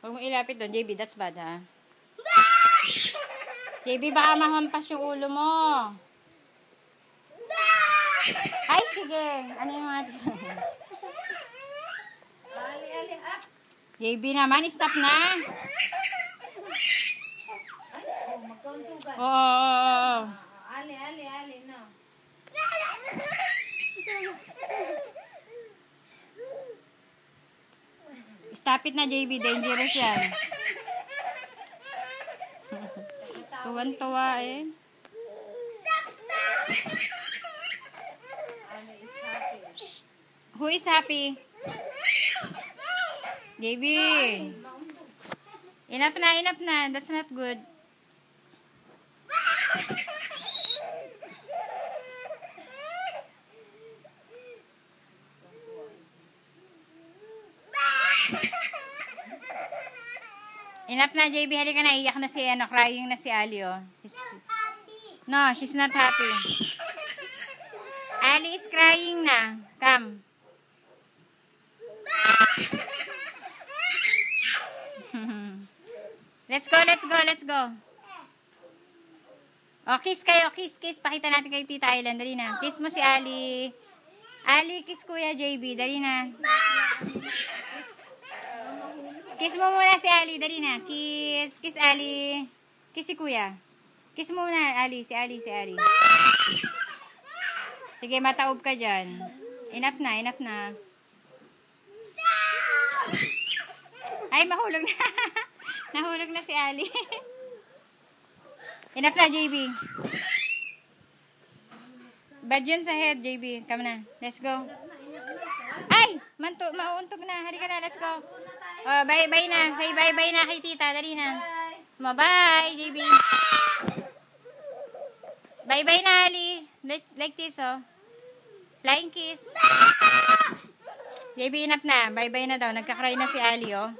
Huwag mo ilapit doon, JB. That's bad, ha? JB, baka mahampas yung ulo mo. Ay, sige. Ano yung mga... Ali, up. JB naman, stop na. Ay, magkauntugan. Oo. Ali, no. Stop it na, JB. Dangerous yan. Tuwan-tuwa eh. Ali is happy. Who is happy? JB. Enough na. That's not good. Enough na, JB. Halika na. Iyak na si, crying na si Ali, oh. No, she's not happy. Ali is crying na. Come. Let's go. Oh, kiss kayo. Kiss. Pakita natin kay Tita Island. Dali na. Kiss mo si Ali. Ali, kiss Kuya JB. Dali na. Kiss mo muna si Ali. Dali na. Kiss. Kiss Ali. Kiss si Kuya. Kiss mo muna Ali. Si Ali. Sige, mataob ka dyan. Enough na. Ay, mahulog na. Nahulog na si Ali. Enough na, JB. Bad yun sa head, JB. Come na. Let's go. Ay! Mauuntog na. Halika na, let's go. Oh, bye-bye na. Say bye-bye na kay Tita. Dali na. Bye, JB. Bye-bye na, Ali. Like this, oh. Flying kiss. JB, enough na. Bye-bye na daw. Nagka-cry na si Ali, oh.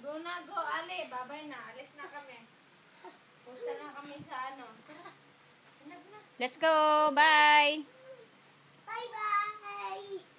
Go, Ali. Babay na. Alis na kami. Punta na kami sa ano. Let's go. Bye. Bye-bye.